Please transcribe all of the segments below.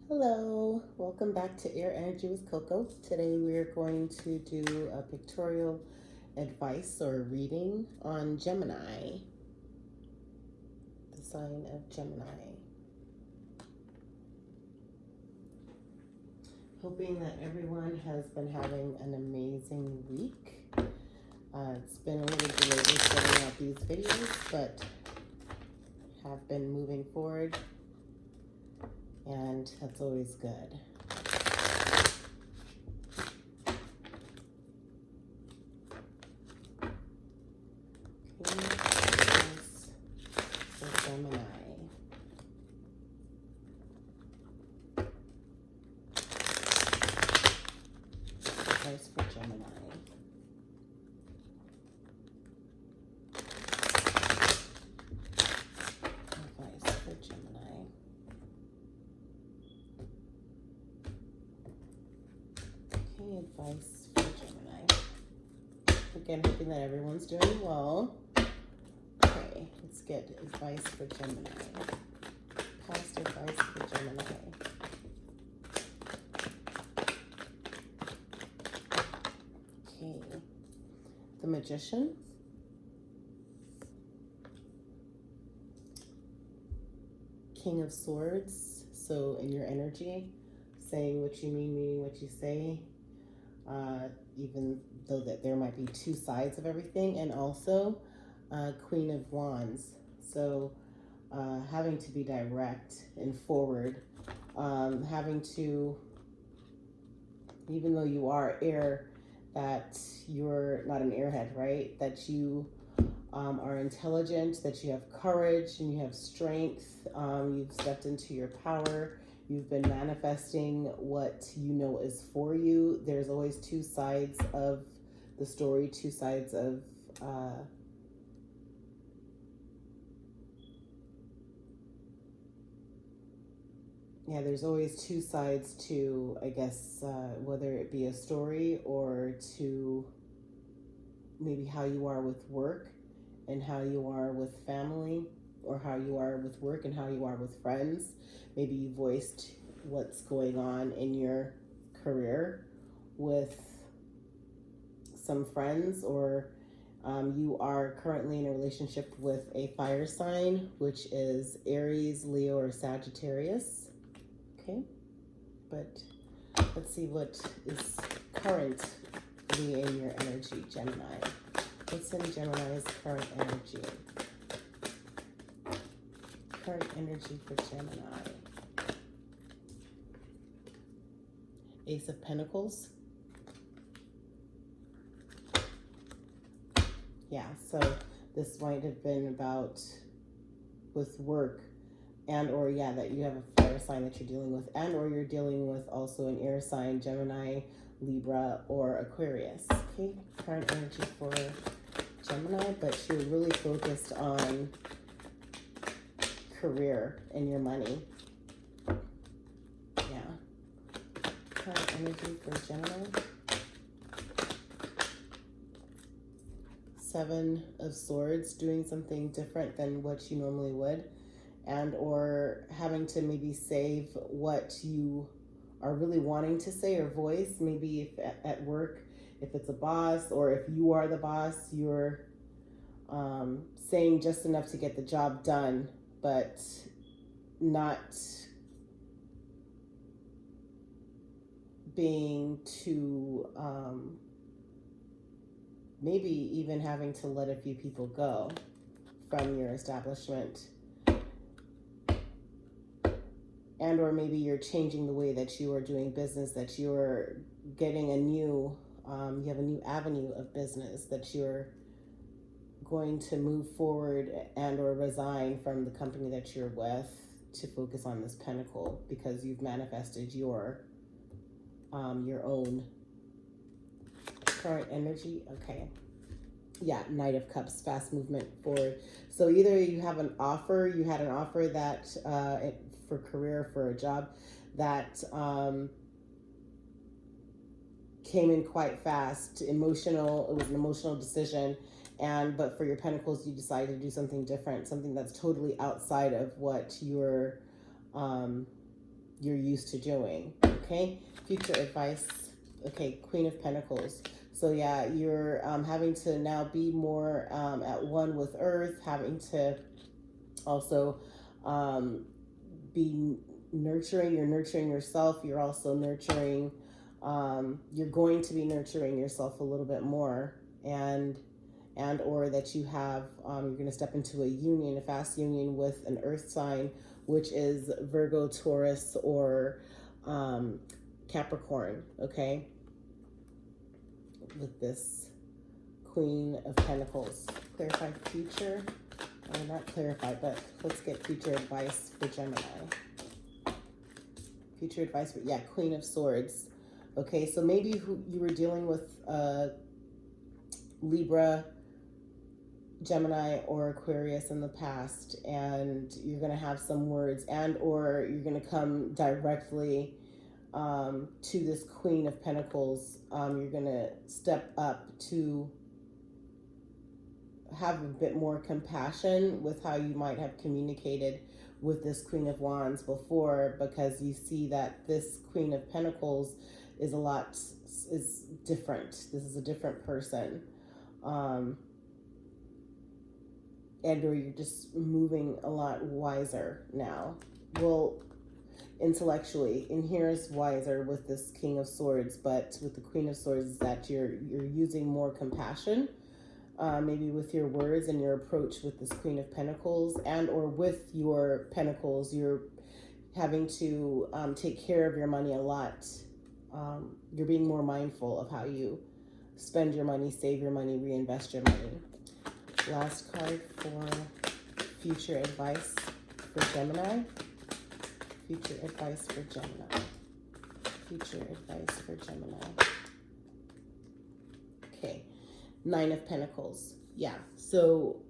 Hello, welcome back to Air Energy with Coco. Today we are going to do a pictorial advice or reading on Gemini, the sign of Gemini. Hoping that everyone has been having an amazing week. It's been a little delayed with getting out these videos, but have been moving forward, and that's always good. Advice for Gemini. Advice for Gemini. Advice for Gemini. Okay, advice for Gemini. Again, hoping that everyone's doing well. Okay, let's get advice for Gemini. Past advice for Gemini. Okay, the Magician. King of Swords. So in your energy, saying what you mean, meaning what you say. Even though that there might be two sides of everything, and also Queen of Wands. So having to be direct and forward, having to, even though you are air, that you're not an airhead, right? That you are intelligent, that you have courage and you have strength. You've stepped into your power. You've been manifesting what you know is for you. There's always two sides of the story, two sides of there's always two sides to, I guess, whether it be a story or to maybe how you are with work and how you are with family, or how you are with work and how you are with friends. Maybe you voiced what's going on in your career with some friends, or you are currently in a relationship with a fire sign, which is Aries, Leo, or Sagittarius. Okay, but let's see what is currently in your energy, Gemini. What's in Gemini's current energy? Current energy for Gemini. Ace of Pentacles. Yeah, so this might have been about with work, and or that you have a fire sign that you're dealing with, and or you're dealing with also an air sign, Gemini, Libra, or Aquarius. Okay, current energy for Gemini, but you're really focused on career and your money. Yeah. Current energy for Gemini. Seven of Swords, doing something different than what you normally would, and or having to maybe save what you are really wanting to say or voice. Maybe if at work, if it's a boss, or if you are the boss, you're saying just enough to get the job done, but not being too, maybe even having to let a few people go from your establishment. And or maybe you're changing the way that you are doing business, that you're getting a new, you have a new avenue of business, that you're going to move forward and or resign from the company that you're with to focus on this pentacle, because you've manifested your own current energy. Okay. Yeah, Knight of Cups, fast movement forward. So either you have an offer, you had an offer that for career, for a job that came in quite fast, emotional. It was an emotional decision, but for your Pentacles, you decided to do something different, something that's totally outside of what you're you're used to doing. Okay, future advice. Okay, Queen of Pentacles. So yeah, you're having to now be more at one with Earth, having to also um, be nurturing. You're nurturing yourself. You're also nurturing. You're going to be nurturing yourself a little bit more, and or that you have you're going to step into a union, a fast union with an Earth sign, which is Virgo, Taurus, or Capricorn. Okay, with this Queen of Pentacles. Clarify future. Or not clarify, but let's get future advice for Gemini. Future advice for, yeah, Queen of Swords. Okay, so maybe you were dealing with Libra, Gemini, or Aquarius in the past, and you're going to have some words, and or you're going to come directly to this Queen of Pentacles. You're going to step up to have a bit more compassion with how you might have communicated with this Queen of Wands before, because you see that this Queen of Pentacles is different. This is a different person. And or you're just moving a lot wiser now. Well, intellectually, and here's wiser with this King of Swords, but with the Queen of Swords is that you're using more compassion, maybe with your words and your approach with this Queen of Pentacles, and or with your Pentacles, you're having to take care of your money a lot. You're being more mindful of how you spend your money, save your money, reinvest your money. Last card for future advice for Gemini. Future advice for Gemini. Future advice for Gemini. Okay. Nine of Pentacles. Yeah. So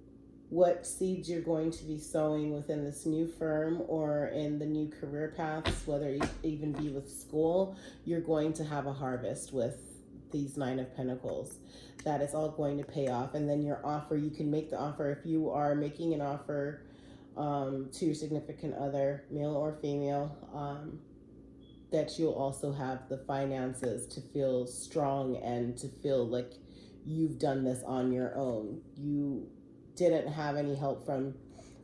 what seeds you're going to be sowing within this new firm or in the new career paths, whether you even be with school, you're going to have a harvest with these Nine of Pentacles. That is all going to pay off. And then your offer, you can make the offer if you are making an offer to your significant other, male or female, that you'll also have the finances to feel strong and to feel like you've done this on your own. You didn't have any help from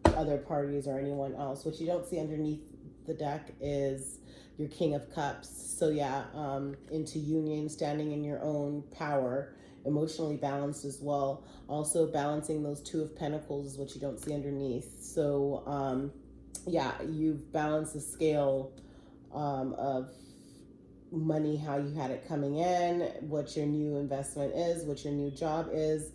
other parties or anyone else. What you don't see underneath the deck is your King of Cups. So yeah, into union, standing in your own power, emotionally balanced as well. Also balancing those Two of Pentacles is what you don't see underneath. So yeah, you've balanced the scale of money, how you had it coming in, what your new investment is, what your new job is,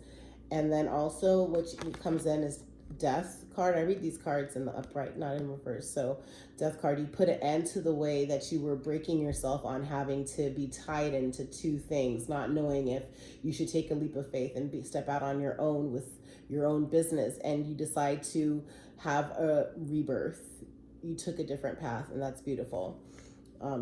and then also what comes in is Death card. I read these cards in the upright, not in reverse. So Death card, you put an end to the way that you were breaking yourself on having to be tied into two things, not knowing if you should take a leap of faith and step out on your own with your own business, and you decide to have a rebirth. You took a different path, and that's beautiful.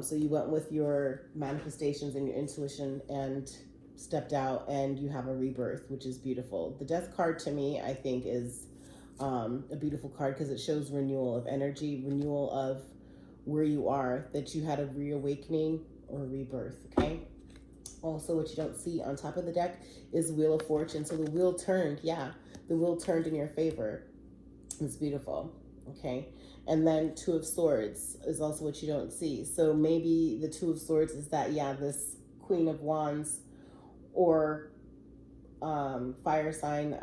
So you went with your manifestations and your intuition and stepped out, and you have a rebirth, which is beautiful. The Death card to me, I think, is a beautiful card because it shows renewal of energy, renewal of where you are, that you had a reawakening or rebirth. Okay. Also, what you don't see on top of the deck is Wheel of Fortune. So the wheel turned. Yeah, the wheel turned in your favor. It's beautiful. Okay. And then Two of Swords is also what you don't see. So maybe the Two of Swords is that, yeah, this Queen of Wands or fire sign,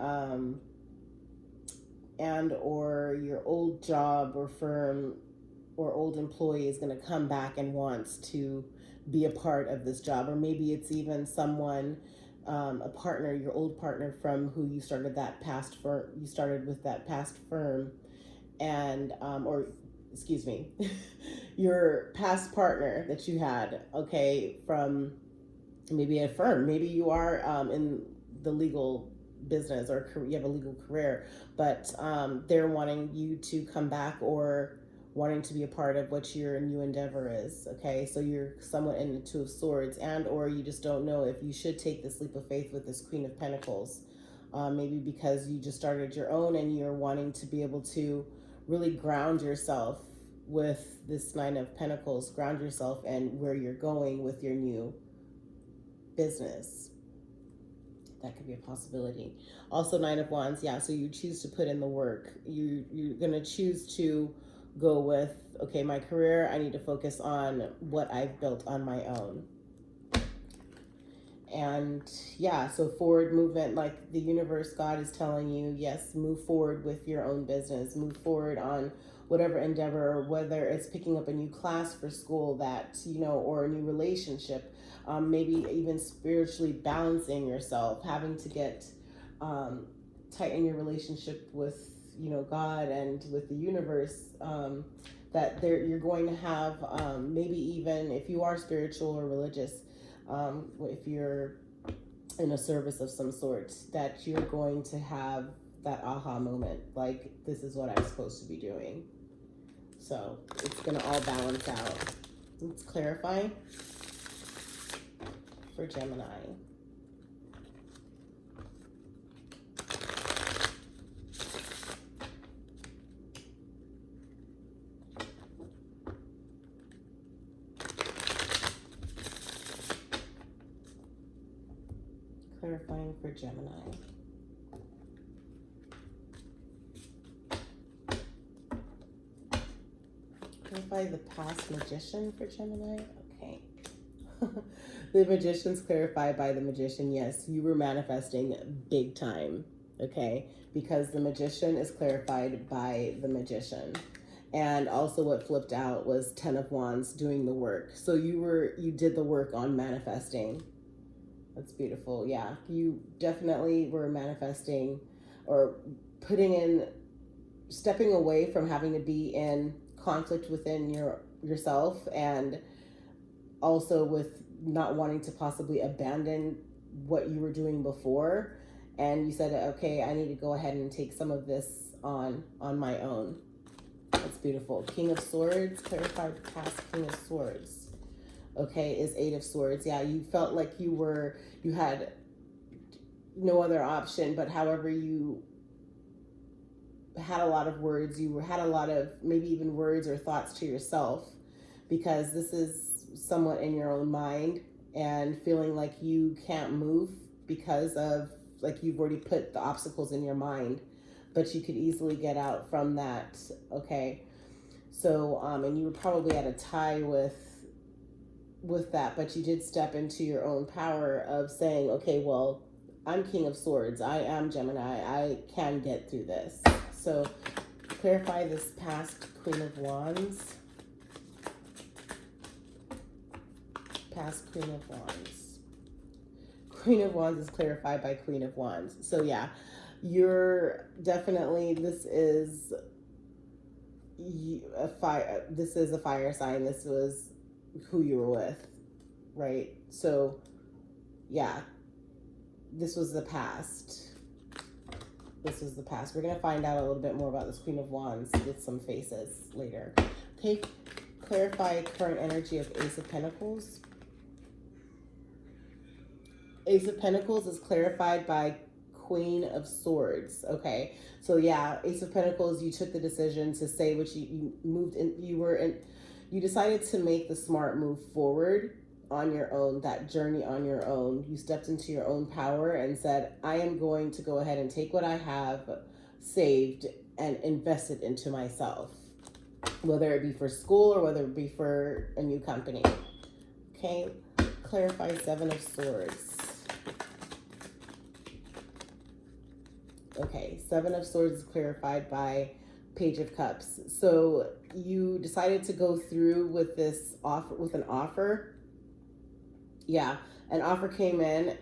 and or your old job or firm or old employee is going to come back and wants to be a part of this job. Or maybe it's even someone, a partner, your old partner from who you started that past firm, you started with that past firm, and or excuse me, your past partner that you had, okay, from maybe a firm. Maybe you are in the legal business or you have a legal career, but they're wanting you to come back or wanting to be a part of what your new endeavor is. Okay, so you're somewhat in the Two of Swords, and or you just don't know if you should take this leap of faith with this Queen of Pentacles. Maybe because you just started your own and you're wanting to be able to really ground yourself with this Nine of Pentacles, ground yourself and where you're going with your new business. That could be a possibility. Also, Nine of Wands, yeah, so you choose to put in the work. You're going to choose to go with, okay, my career, I need to focus on what I've built on my own. And yeah, so forward movement, like the universe, God is telling you, yes, move forward with your own business, move forward on whatever endeavor, whether it's picking up a new class for school that, you know, or a new relationship, maybe even spiritually balancing yourself, having to get tighten your relationship with, you know, God and with the universe, that there you're going to have, maybe even if you are spiritual or religious, if you're in a service of some sort, that you're going to have that aha moment, like, this is what I'm supposed to be doing. So it's going to all balance out. Let's clarify for Gemini. Clarifying for Gemini. Clarify the past Magician for Gemini. Okay. The Magician's clarified by the Magician. Yes, you were manifesting big time. Okay. Because the Magician is clarified by the Magician. And also what flipped out was 10 of Wands, doing the work. So you did the work on manifesting. That's beautiful. Yeah, you definitely were manifesting or putting in, stepping away from having to be in conflict within yourself, and also with not wanting to possibly abandon what you were doing before. And you said, okay, I need to go ahead and take some of this on my own. That's beautiful. King of Swords, clarified past King of Swords. Okay, is Eight of Swords. Yeah, you felt like you had no other option, but however, you had a lot of words, you had a lot of maybe even words or thoughts to yourself, because this is somewhat in your own mind and feeling like you can't move because of, like, you've already put the obstacles in your mind, but you could easily get out from that. Okay, so and you were probably at a tie with that, but you did step into your own power of saying, okay, well, I'm King of Swords, I am Gemini, I can get through this. So clarify this past Queen of Wands. Past Queen of Wands. Queen of Wands is clarified by Queen of Wands. So yeah, you're definitely, this is a fire, this is a fire sign. This was who you were with, right? So yeah, this was the past. This was the past. We're going to find out a little bit more about this Queen of Wands with some faces later. Okay, clarify current energy of Ace of Pentacles. Ace of Pentacles is clarified by Queen of Swords. Okay, so yeah, Ace of Pentacles, you took the decision to say what you moved in, you decided to make the smart move forward on your own, that journey on your own. You stepped into your own power and said, I am going to go ahead and take what I have saved and invest it into myself, whether it be for school or whether it be for a new company. Okay, clarify Seven of Swords. Okay, Seven of Swords is clarified by Page of Cups. So you decided to go through with this offer, with an offer. Yeah, an offer came in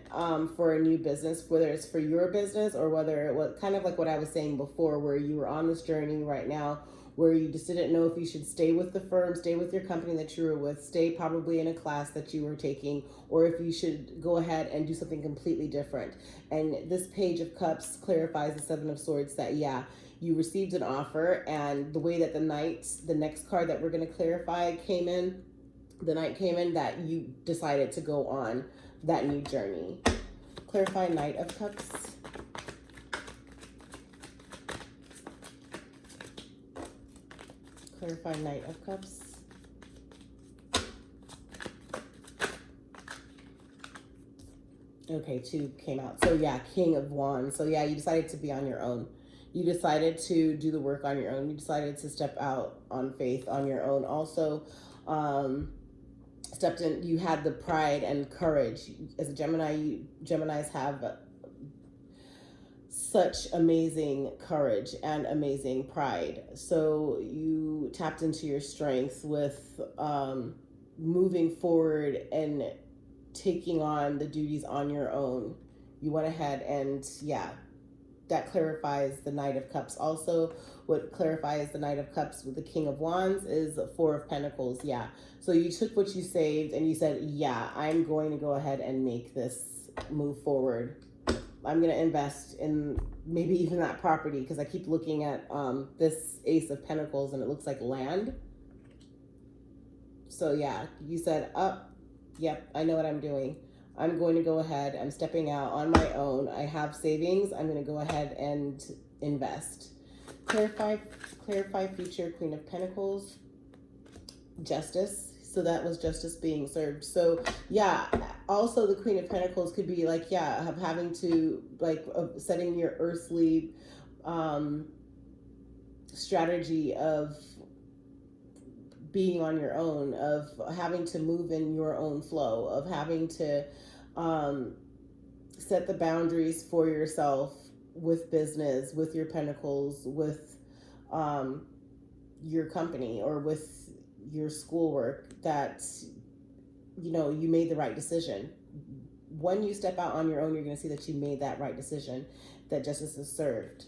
for a new business, whether it's for your business or whether it was kind of like what I was saying before, where you were on this journey right now, where you just didn't know if you should stay with the firm, stay with your company that you were with, stay probably in a class that you were taking, or if you should go ahead and do something completely different. And this Page of Cups clarifies the Seven of Swords that, yeah, you received an offer, and the way that the next card that we're going to clarify came in, the Knight came in, that you decided to go on that new journey. Clarify Knight of Cups. Clarify Knight of Cups. Okay, 2 came out. So yeah, King of Wands. So yeah, you decided to be on your own. You decided to do the work on your own. You decided to step out on faith on your own. Also, stepped in. You had the pride and courage. As a Gemini, Geminis have such amazing courage and amazing pride. So you tapped into your strength with moving forward and taking on the duties on your own. You went ahead and yeah, that clarifies the Knight of Cups. Also, what clarifies the Knight of Cups with the King of Wands is the 4 of Pentacles. Yeah. So you took what you saved and you said, yeah, I'm going to go ahead and make this move forward. I'm going to invest in maybe even that property, because I keep looking at this Ace of Pentacles and it looks like land. So yeah, you said, yep, I know what I'm doing. I'm going to go ahead. I'm stepping out on my own. I have savings. I'm going to go ahead and invest. Clarify future Queen of Pentacles. Justice. So that was justice being served. So yeah, also the Queen of Pentacles could be like, yeah, of having to like setting your earthly strategy of being on your own, of having to move in your own flow, of having to set the boundaries for yourself with business, with your pentacles, with your company, or with your schoolwork, that you made the right decision. When you step out on your own, you're going to see that you made that right decision, that justice is served.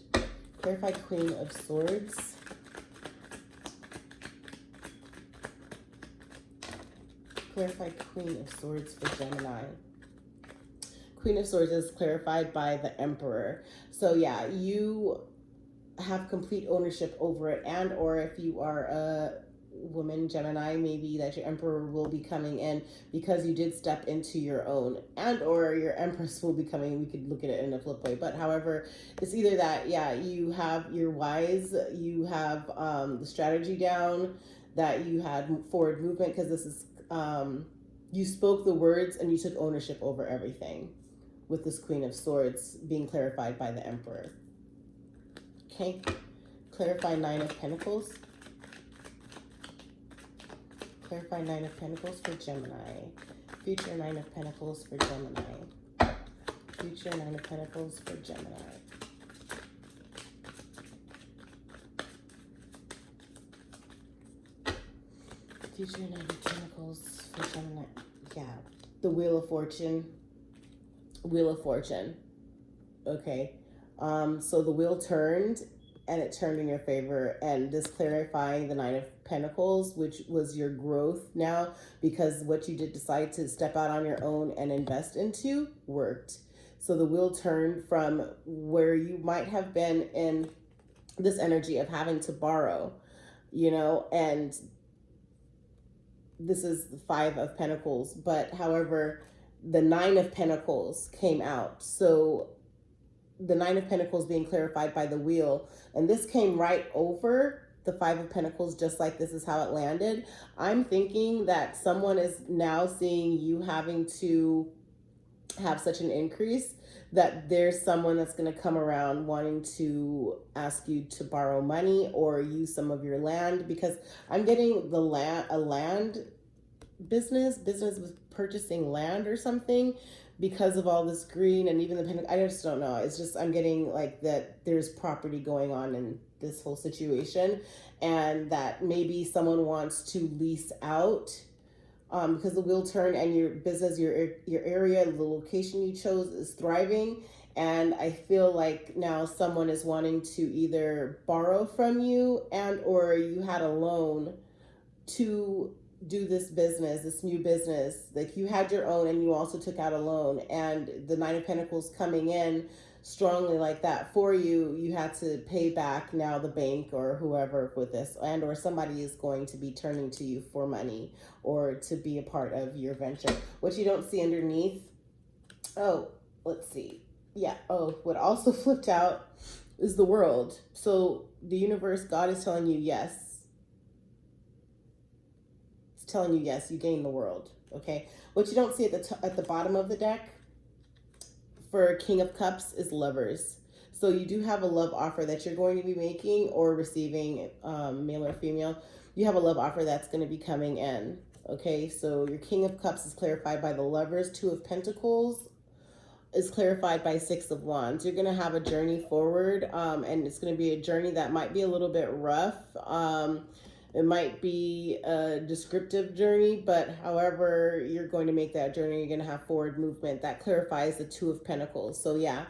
Clarify Queen of Swords. Clarify Queen of Swords for Gemini. Queen of Swords is clarified by the Emperor. So yeah, you have complete ownership over it, and or if you are a woman Gemini, maybe that your Emperor will be coming in because you did step into your own, and or your Empress will be coming. We could look at it in a flip way, but however, it's either that, yeah, you have, you're wise, you have the strategy down, that you had forward movement, because this is you spoke the words and you took ownership over everything, with this Queen of Swords being clarified by the Emperor. Okay, clarify Nine of Pentacles. Clarify Nine of Pentacles for Gemini. Future Nine of Pentacles for Gemini. Future Nine of Pentacles for Gemini. Future Nine of Pentacles for Gemini. Yeah. The Wheel of Fortune. Wheel of Fortune. Okay. So the wheel turned, and it turned in your favor, and this clarifying the Nine of Pentacles, which was your growth now, because what you did decide to step out on your own and invest into worked. So the wheel turned from where you might have been in this energy of having to borrow, and this is the Five of Pentacles, but however, the Nine of Pentacles came out. So the Nine of Pentacles being clarified by the wheel, and this came right over the Five of Pentacles, just like this is how it landed. I'm thinking that someone is now seeing you having to have such an increase that there's someone that's going to come around wanting to ask you to borrow money or use some of your land, because I'm getting a land business with purchasing land or something, because of all this green and even the I just don't know. It's just, I'm getting like that there's property going on in this whole situation, and that maybe someone wants to lease out, because the wheel turned and your business, your area, the location you chose is thriving. And I feel like now someone is wanting to either borrow from you, and or you had a loan to do this business, this new business. Like you had your own and you also took out a loan, and the Nine of Pentacles coming in strongly like that for you, you had to pay back now the bank or whoever with this, and or somebody is going to be turning to you for money or to be a part of your venture. What you don't see underneath, oh, let's see. Yeah, oh, what also flipped out is the World. So the universe, God is telling you, yes, telling you, yes, you gain the world. Okay. What you don't see at the bottom of the deck for King of Cups is Lovers. So you do have a love offer that you're going to be making or receiving, male or female. You have a love offer that's going to be coming in. Okay, so your King of Cups is clarified by the Lovers. Two of Pentacles is clarified by Six of Wands. You're going to have a journey forward, and it's going to be a journey that might be a little bit rough. It might be a descriptive journey, but however you're going to make that journey, you're going to have forward movement. That clarifies the Two of Pentacles. So yeah,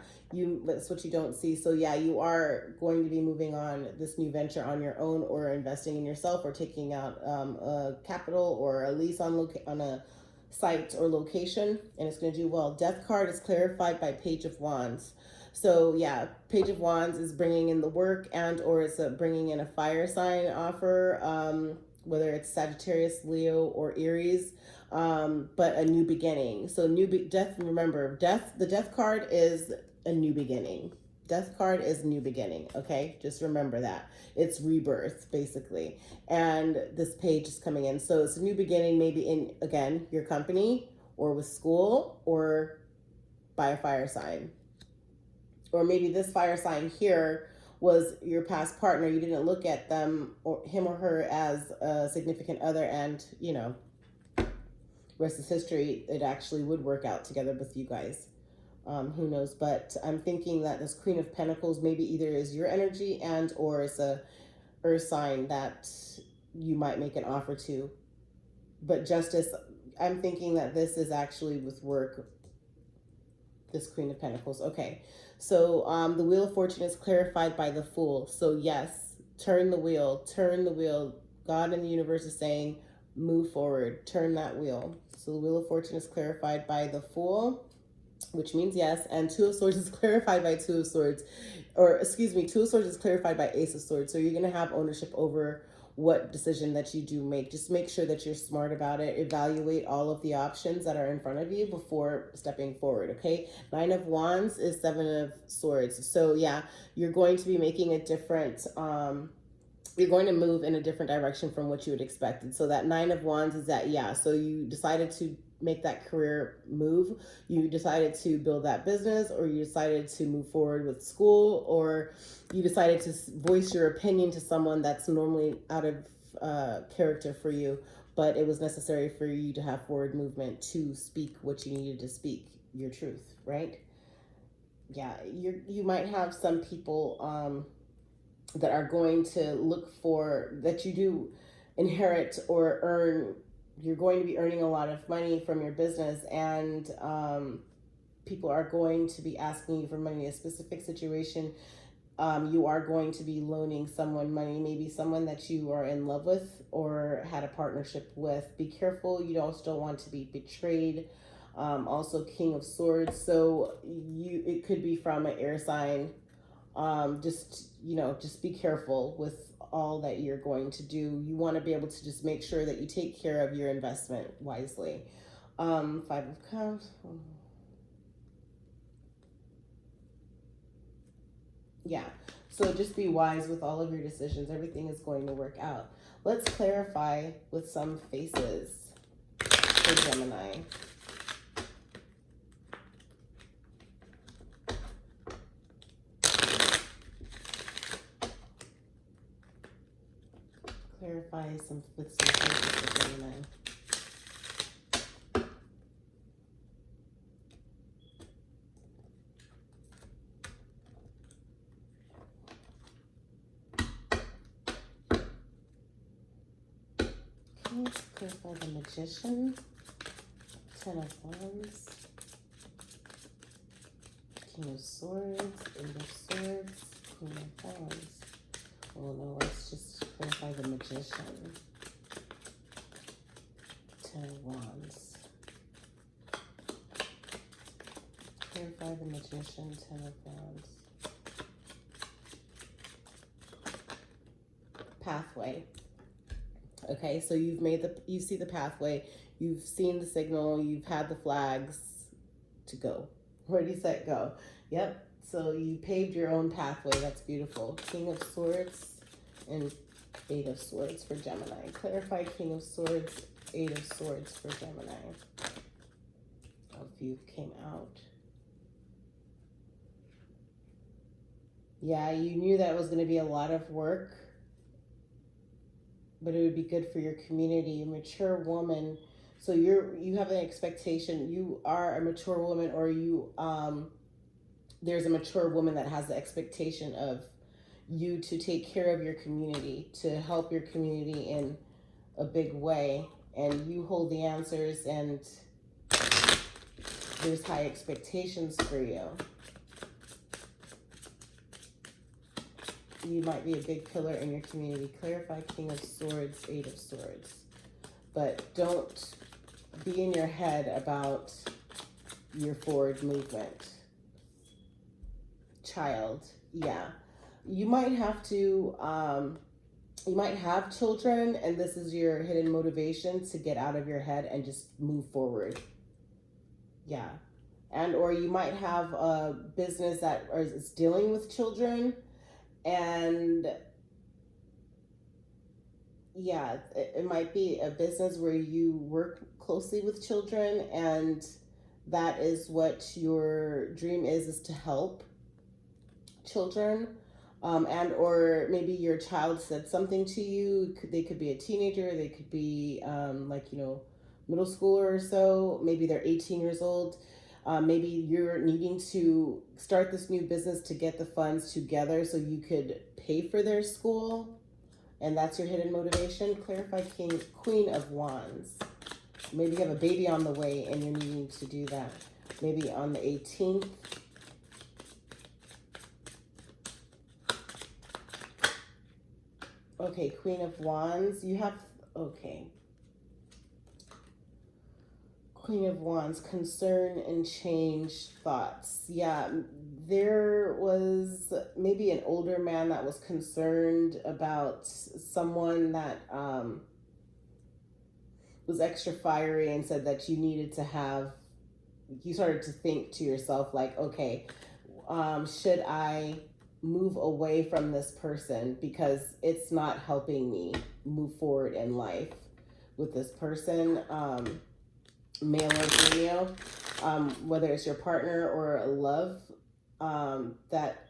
that's what you don't see. So yeah, you are going to be moving on this new venture on your own, or investing in yourself, or taking out a capital or a lease on a site or location, and it's going to do well. Death card is clarified by Page of Wands. So yeah, Page of Wands is bringing in the work, and or it's bringing in a fire sign offer, whether it's Sagittarius, Leo, or Aries, but a new beginning. So death. Remember, the death card is a new beginning. Death card is new beginning. Okay, just remember that it's rebirth basically. And this page is coming in, so it's a new beginning. Maybe in, again, your company, or with school, or by a fire sign. Or maybe this fire sign here was your past partner. You didn't look at them, or him or her, as a significant other, and you know, rest is history. It actually would work out together with you guys. Who knows? But I'm thinking that this Queen of Pentacles maybe either is your energy, and or it's a earth sign that you might make an offer to. But Justice, I'm thinking that this is actually with work, this Queen of Pentacles. Okay, so the Wheel of Fortune is clarified by the Fool. So yes, turn the wheel, turn the wheel. God and the universe is saying, move forward, turn that wheel. So the Wheel of Fortune is clarified by the Fool, which means yes. And Two of Swords is clarified by Two of Swords, or excuse me, Two of Swords is clarified by Ace of Swords. So you're going to have ownership over what decision that you do make. Just make sure that you're smart about it. Evaluate all of the options that are in front of you before stepping forward. Okay. Nine of Wands is Seven of Swords. So yeah, you're going to be making a different, you're going to move in a different direction from what you had expected. So that Nine of Wands is that, yeah, so you decided to make that career move. You decided to build that business, or you decided to move forward with school, or you decided to voice your opinion to someone that's normally out of character for you, but it was necessary for you to have forward movement to speak what you needed to speak, your truth, right? Yeah, you might have some people that are going to look for, that you do inherit or earn. You're going to be earning a lot of money from your business, and people are going to be asking you for money in a specific situation. You are going to be loaning someone money, maybe someone that you are in love with or had a partnership with. Be careful. You also don't want to be betrayed. Also King of Swords. So it could be from an air sign. Just be careful with all that you're going to do. You want to be able to just make sure that you take care of your investment wisely. Five of Cups. Yeah, so just be wise with all of your decisions. Everything is going to work out. Let's clarify with some faces for Gemini. Clarify with some faces for Gemini. Let's clarify the Magician, Ten of Wands, King of Swords, Eight of Swords, Queen of Wands. Well, no, let's just clarify the Magician, Ten of Wands. Clarify the Magician, Ten of Wands. Pathway. Okay, so you see the pathway, you've seen the signal, you've had the flags to go. Ready, set, go. Yep, so you paved your own pathway. That's beautiful. King of Swords and Eight of Swords for Gemini. Clarify King of Swords, Eight of Swords for Gemini. A few came out. Yeah, you knew that it was going to be a lot of work, but it would be good for your community. A mature woman. So you have an expectation. You are a mature woman, or there's a mature woman that has the expectation of you to take care of your community, to help your community in a big way, and you hold the answers, and there's high expectations for you. You might be a big pillar in your community. Clarify King of Swords, Eight of Swords. But don't be in your head about your forward movement. Child, yeah. You might have to, you might have children, and this is your hidden motivation to get out of your head and just move forward. Yeah. And or you might have a business that is dealing with children, and yeah, it might be a business where you work closely with children, and that is what your dream is to help children. And or maybe your child said something to you. They could be a teenager, they could be middle schooler or so. Maybe they're 18 years old. Maybe you're needing to start this new business to get the funds together so you could pay for their school, and that's your hidden motivation. Clarify Queen of Wands. Maybe you have a baby on the way and you're needing to do that. Maybe on the 18th. Okay, Queen of Wands. You have, okay. Queen of Wands, concern and change thoughts. Yeah, there was maybe an older man that was concerned about someone that was extra fiery, and said that you needed to have, you started to think to yourself like, okay, should I move away from this person because it's not helping me move forward in life with this person, male or female, whether it's your partner or a love, that,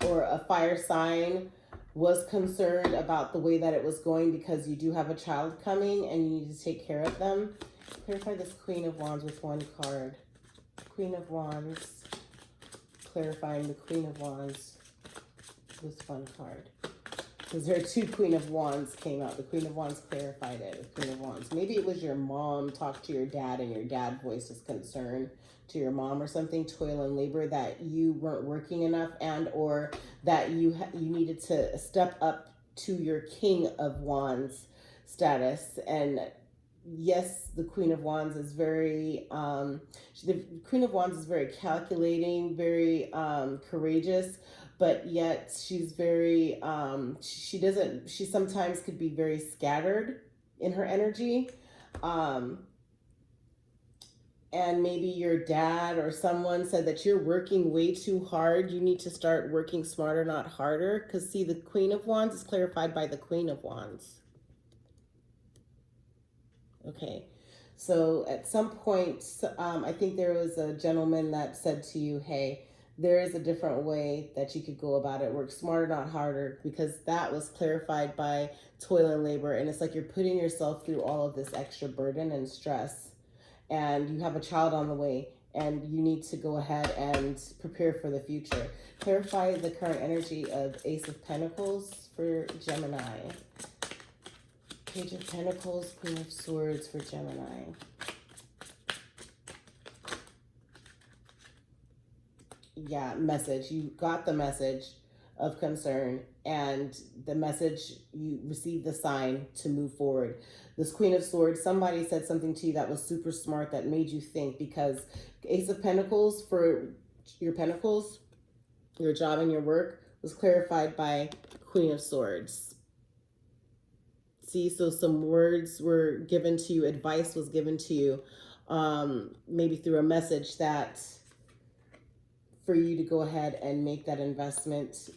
or a fire sign was concerned about the way that it was going because you do have a child coming and you need to take care of them. Clarify this Queen of Wands with one card. Queen of Wands. Clarifying the Queen of Wands with one card. Because there are two Queen of Wands came out. The Queen of Wands clarified it. The Queen of Wands. Maybe it was your mom talked to your dad and your dad voiced his concern to your mom or something. Toil and labor, that you weren't working enough, and or that you needed to step up to your King of Wands status. And yes, the Queen of Wands is very, the Queen of Wands is very calculating, very courageous, but yet she's very, she sometimes could be very scattered in her energy. And maybe your dad or someone said that you're working way too hard. You need to start working smarter, not harder. Because see, the Queen of Wands is clarified by the Queen of Wands. Okay, so at some point, I think there was a gentleman that said to you, hey, there is a different way that you could go about it. Work smarter, not harder, because that was clarified by toil and labor. And it's like you're putting yourself through all of this extra burden and stress, and you have a child on the way, and you need to go ahead and prepare for the future. Clarify the current energy of Ace of Pentacles for Gemini. Page of Pentacles, Queen of Swords for Gemini. Yeah, message. You got the message of concern, and the message, you received the sign to move forward. This Queen of Swords, somebody said something to you that was super smart that made you think, because Ace of Pentacles for your pentacles, your job and your work, was clarified by Queen of Swords. See, so some words were given to you, advice was given to you, maybe through a message, that for you to go ahead and make that investment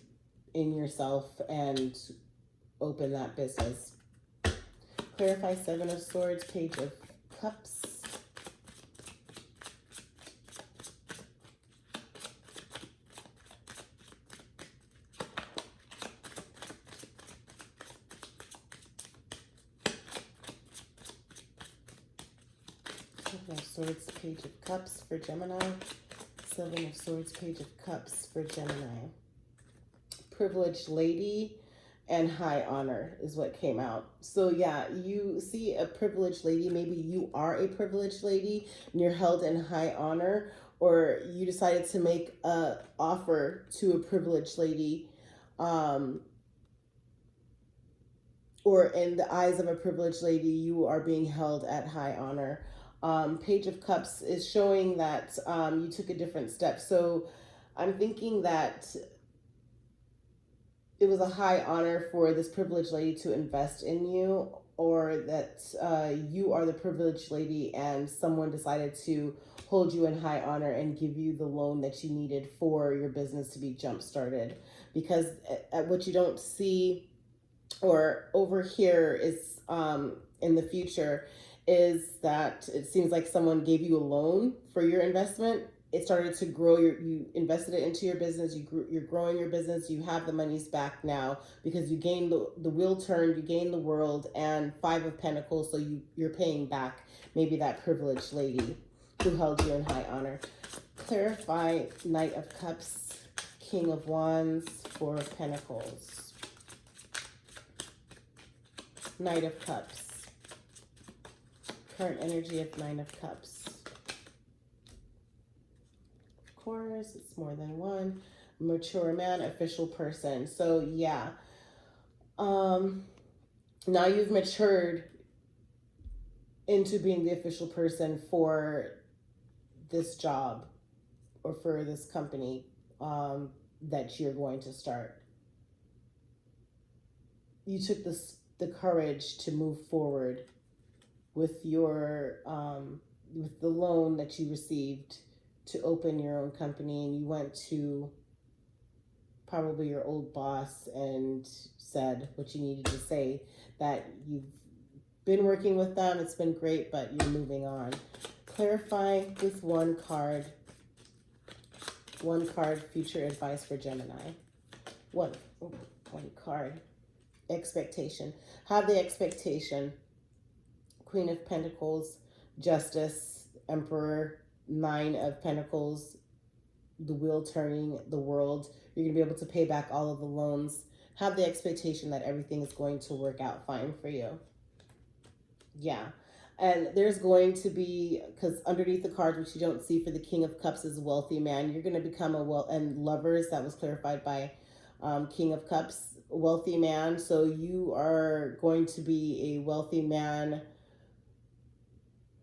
in yourself and open that business. Clarify Seven of Swords, Page of Cups. Seven of Swords, Page of Cups for Gemini. Seven of Swords, Page of Cups for Gemini. Privileged Lady and High Honor is what came out. So yeah, you see a privileged lady. Maybe you are a privileged lady and you're held in high honor, or you decided to make a offer to a privileged lady, or in the eyes of a privileged lady, you are being held at high honor. Page of Cups is showing that you took a different step. So I'm thinking that it was a high honor for this privileged lady to invest in you, or that you are the privileged lady and someone decided to hold you in high honor and give you the loan that you needed for your business to be jump started. Because what you don't see or over here is in the future is that it seems like someone gave you a loan for your investment. It started to grow. You invested it into your business. You're growing your business. You have the monies back now because you gained the wheel turned. You gained the world and Five of Pentacles. So you're paying back maybe that privileged lady who held you in high honor. Clarify Knight of Cups, King of Wands, Four of Pentacles, Knight of Cups. Current energy of Nine of Cups. Of course, it's more than one. Mature man, official person. So yeah, now you've matured into being the official person for this job or for this company that you're going to start. You took the courage to move forward with your with the loan that you received to open your own company, and you went to probably your old boss and said what you needed to say, that you've been working with them, it's been great, but you're moving on. Clarify with one card, future advice for Gemini. One card, expectation. Have the expectation. Queen of Pentacles, Justice, Emperor, Nine of Pentacles, the wheel turning, the world. You're going to be able to pay back all of the loans. Have the expectation that everything is going to work out fine for you. Yeah. And there's going to be, because underneath the card, which you don't see for the King of Cups, is wealthy man. You're going to become and lovers, that was clarified by King of Cups, wealthy man. So you are going to be a wealthy man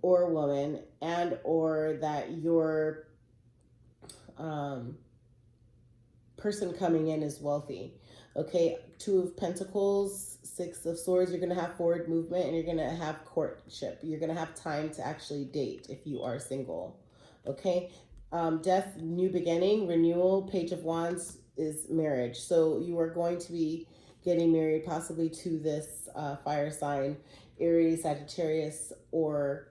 or woman, and or that your person coming in is wealthy. Okay, Two of Pentacles, Six of Swords. You're going to have forward movement and you're going to have courtship. You're going to have time to actually date if you are single. Okay, Death, new beginning, renewal. Page of Wands is marriage. So you are going to be getting married possibly to this fire sign, Aries, Sagittarius, or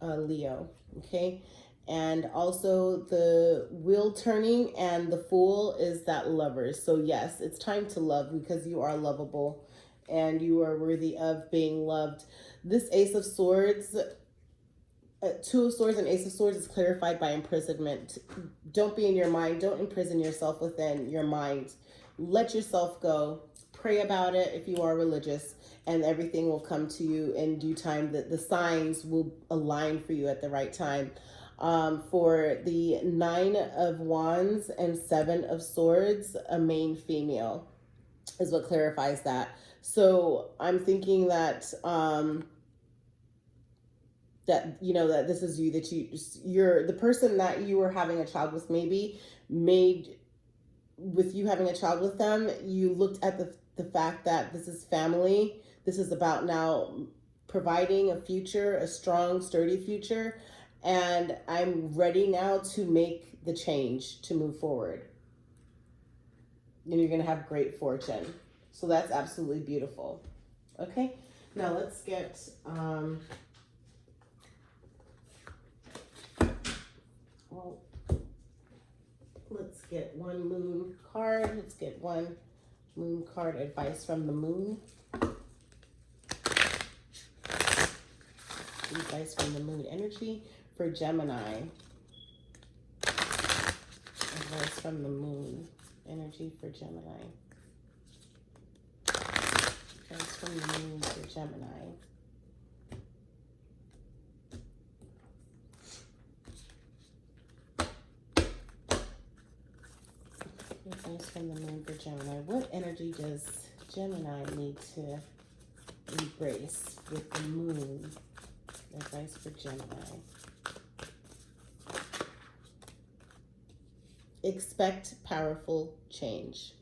Leo. Okay, and also the wheel turning and the Fool is that lovers. So yes, it's time to love because you are lovable and you are worthy of being loved. This Ace of Swords, Two of Swords and Ace of Swords is clarified by imprisonment. Don't be in your mind. Don't imprison yourself within your mind. Let yourself go. Pray about it if you are religious, and everything will come to you in due time. The signs will align for you at the right time. For the Nine of Wands and Seven of Swords, a main female is what clarifies that. So I'm thinking that that this is you, that you're the person that you were having a child with, maybe made with you having a child with them, you looked at the fact that this is family. This is about now providing a future, a strong, sturdy future. And I'm ready now to make the change to move forward. And you're going to have great fortune. So that's absolutely beautiful. Okay. Now let's get well, let's get one moon card. Let's get one moon card advice from the moon. Advice from the moon energy for Gemini. Advice from the moon energy for Gemini. Advice from the moon for Gemini. Advice from the moon for Gemini. What energy does Gemini need to embrace with the moon? Advice for Gemini. Expect powerful change.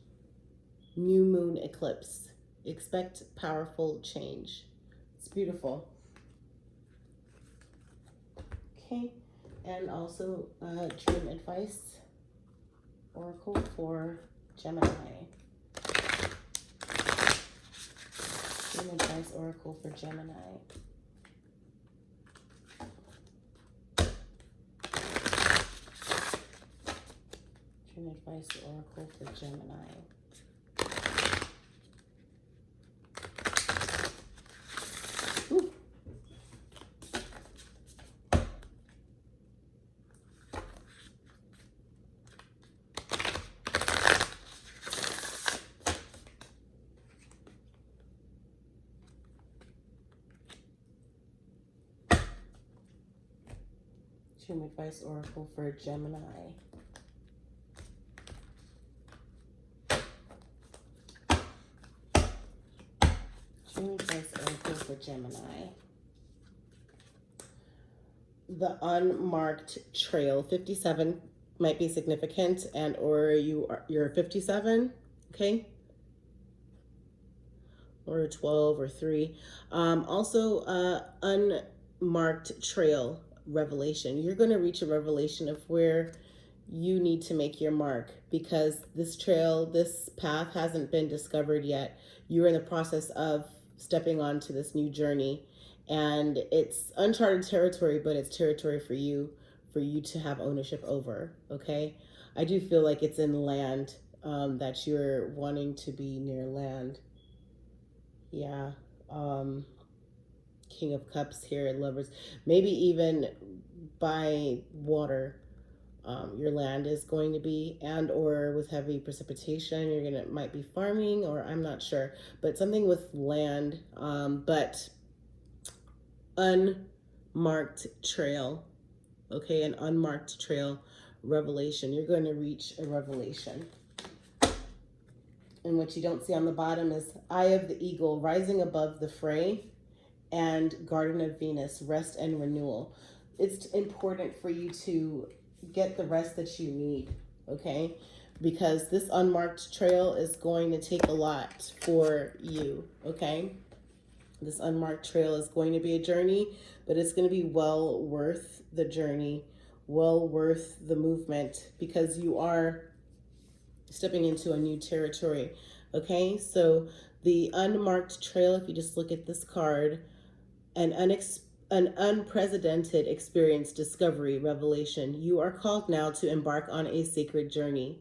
New moon eclipse. Expect powerful change. It's beautiful. Okay, and also dream advice oracle for Gemini. Dream advice oracle for Gemini. Dream advice oracle for Gemini. Ooh. Dream advice oracle for Gemini. Dream advice oracle for Gemini. The unmarked trail, 57 might be significant, and or you're 57, okay, or 12 or 3. Also, unmarked trail revelation. You're going to reach a revelation of where you need to make your mark, because this trail, this path hasn't been discovered yet. You're in the process of stepping onto this new journey, and it's uncharted territory, but it's territory for you to have ownership over. Okay, I do feel like it's in land, that you're wanting to be near land. Yeah. King of Cups here, and Lovers, maybe even by water. Your land is going to be, and or with heavy precipitation, you're gonna might be farming, or I'm not sure, but something with land, but unmarked trail. Okay, an unmarked trail revelation. You're going to reach a revelation. And what you don't see on the bottom is Eye of the Eagle, rising above the fray, and Garden of Venus, rest and renewal. It's important for you to get the rest that you need, okay? Because this unmarked trail is going to take a lot for you, okay? This unmarked trail is going to be a journey, but it's going to be well worth the journey, well worth the movement, because you are stepping into a new territory, okay? So the unmarked trail, if you just look at this card, an unprecedented experience, discovery, revelation. You are called now to embark on a sacred journey.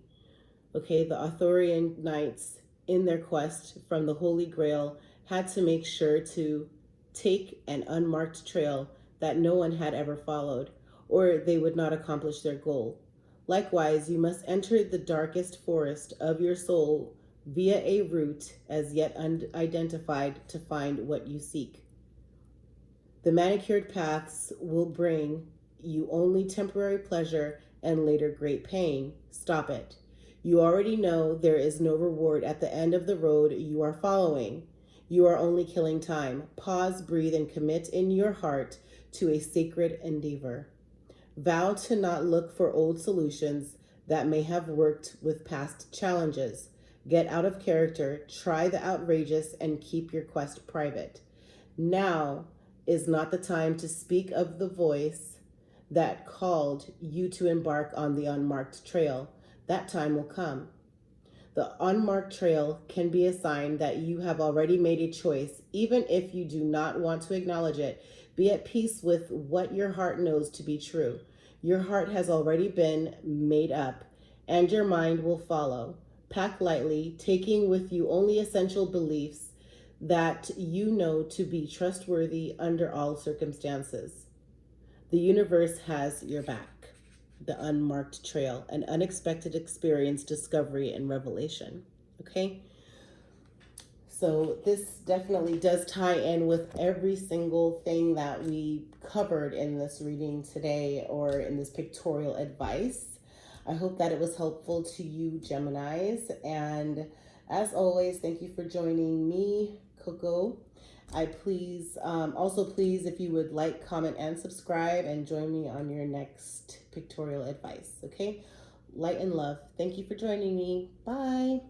Okay, the Arthurian knights, in their quest from the Holy Grail, had to make sure to take an unmarked trail that no one had ever followed, or they would not accomplish their goal. Likewise, you must enter the darkest forest of your soul via a route as yet unidentified to find what you seek. The manicured paths will bring you only temporary pleasure and later great pain. Stop it. You already know there is no reward at the end of the road you are following. You are only killing time. Pause, breathe, and commit in your heart to a sacred endeavor. Vow to not look for old solutions that may have worked with past challenges. Get out of character, try the outrageous, and keep your quest private. Now is not the time to speak of the voice that called you to embark on the unmarked trail. That time will come. The unmarked trail can be a sign that you have already made a choice, even if you do not want to acknowledge it. Be at peace with what your heart knows to be true. Your heart has already been made up, and your mind will follow. Pack lightly, taking with you only essential beliefs that you know to be trustworthy under all circumstances. The universe has your back. The unmarked trail, an unexpected experience, discovery, and revelation. Okay? So, this definitely does tie in with every single thing that we covered in this reading today or in this pictorial advice. I hope that it was helpful to you, Geminis. And as always, thank you for joining me, Coco. I please, if you would like, comment, and subscribe, and join me on your next pictorial advice. Okay, light and love. Thank you for joining me. Bye.